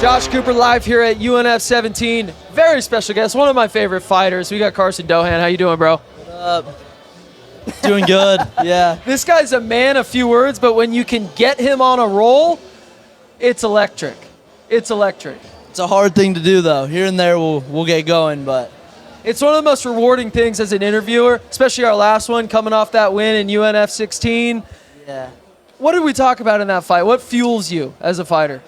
Josh Cooper live here at UNF 17. Very special guest, one of my favorite fighters. We got Carson Dohan. How you doing, bro? What up? Doing good, yeah. This guy's a man of few words, but when you can get him on a roll, it's electric. It's electric. It's a hard thing to do, though. Here and there, we'll get going, but... It's one of the most rewarding things as an interviewer, especially our last one, coming off that win in UNF 16. Yeah. What did we talk about in that fight? What fuels you as a fighter?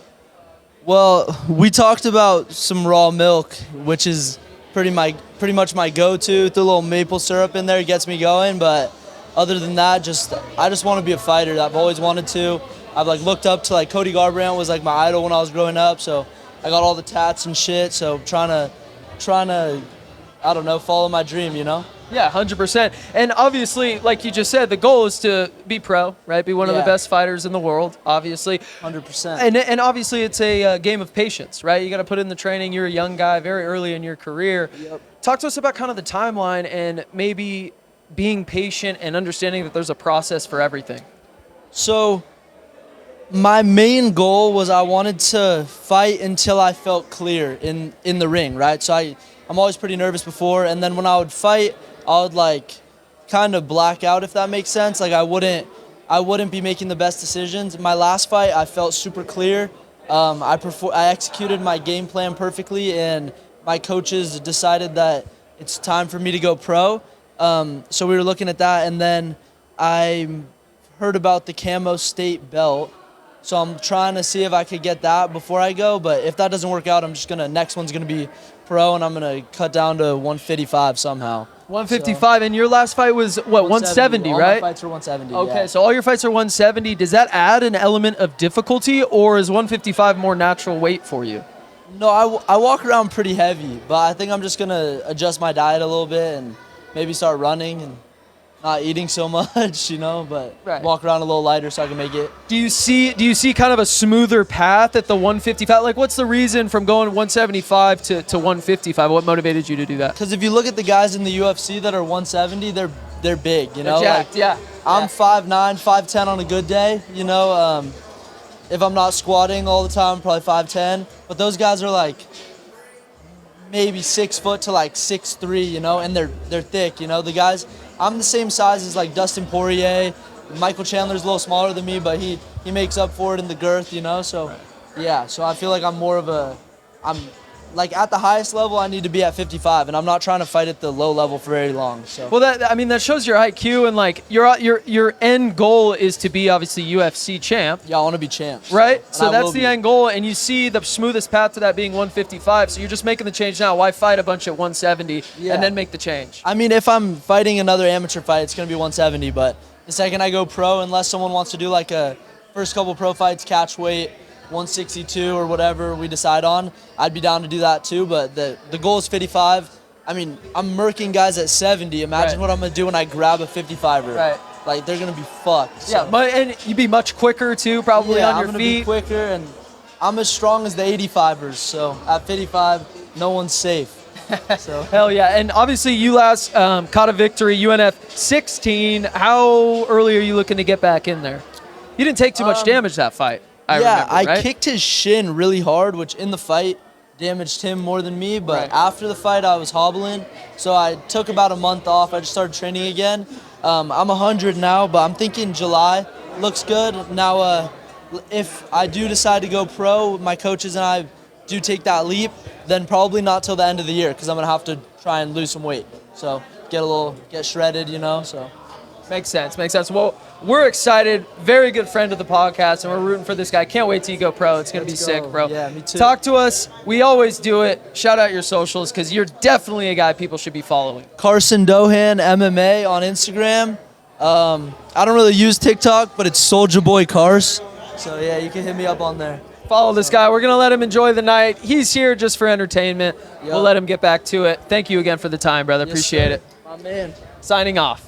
Well, we talked about some raw milk, which is pretty much my go-to. Threw a little maple syrup in there, gets me going. But other than that, I just want to be a fighter. I've always wanted to. I've looked up to Cody Garbrandt was my idol when I was growing up. So I got all the tats and shit. So trying to, I don't know, follow my dream, you know? Yeah, 100%. And obviously, like you just said, the goal is to be pro, right? Be one of the best fighters in the world, obviously. 100%. And obviously, it's a game of patience, right? You got to put in the training. You're a young guy, very early in your career. Yep. Talk to us about kind of the timeline and maybe being patient and understanding that there's a process for everything. So my main goal was I wanted to fight until I felt clear in the ring, right? So I'm always pretty nervous before, and then when I would fight, I would kind of black out, if that makes sense. I wouldn't be making the best decisions. My last fight, I felt super clear. I executed my game plan perfectly, and my coaches decided that it's time for me to go pro. So we were looking at that, and then I heard about the Camo State belt. So I'm trying to see if I could get that before I go, but if that doesn't work out, next one's gonna be pro, and I'm gonna cut down to 155 somehow. 155, and your last fight was what, 170, right? All my fights were 170. Okay, yeah. so all your fights are 170. Does that add an element of difficulty, or is 155 more natural weight for you? No, I walk around pretty heavy, but I think I'm just gonna adjust my diet a little bit and maybe start running and not eating so much, but walk around a little lighter so I can make it. Do you see kind of a smoother path at the 155? What's the reason from going 175 to 155? What motivated you to do that? Because if you look at the guys in the UFC that are 170, they're big, They're jacked, yeah. I'm 5'9", 5'10" on a good day, If I'm not squatting all the time, probably 5'10". But those guys are maybe 6 foot to 6'3", and they're thick, The guys, I'm the same size as Dustin Poirier. Michael Chandler's a little smaller than me, but he makes up for it in the girth, So yeah, so I feel like I'm at the highest level I need to be at 55, and I'm not trying to fight at the low level for very long. So well, that shows your IQ, and your end goal is to be obviously UFC champ. Yeah, I want to be champ. Right? So that's the end goal, and you see the smoothest path to that being 155. So you're just making the change now. Why fight a bunch at 170 and then make the change? I mean, if I'm fighting another amateur fight, it's going to be 170, but the second I go pro, unless someone wants to do a first couple pro fights, catch weight, 162 or whatever we decide on, I'd be down to do that too, but the goal is 55. I mean, I'm murking guys at 70. Imagine what I'm going to do when I grab a 55er. Right. They're going to be fucked. So. Yeah, but and you'd be much quicker too, probably on your I'm feet. Be quicker, and I'm as strong as the 85ers, so at 55, no one's safe. So. Hell yeah, and obviously you last caught a victory, UNF 16. How early are you looking to get back in there? You didn't take too much damage that fight. I kicked his shin really hard, which in the fight damaged him more than me. But after the fight, I was hobbling, so I took about a month off. I just started training again. I'm 100 now, but I'm thinking July looks good. Now, if I do decide to go pro, my coaches and I do take that leap, then probably not till the end of the year, because I'm gonna have to try and lose some weight. So get shredded, So. Makes sense. Well, we're excited. Very good friend of the podcast, and we're rooting for this guy. Can't wait till you go pro. It's going to be sick, bro. Yeah, me too. Talk to us. We always do it. Shout out your socials, because you're definitely a guy people should be following. Carson Dohan, MMA on Instagram. I don't really use TikTok, but it's Soulja Boy Cars. So, yeah, you can hit me up on there. Follow this guy. We're going to let him enjoy the night. He's here just for entertainment. Yep. We'll let him get back to it. Thank you again for the time, brother. Appreciate it. My man. Signing off.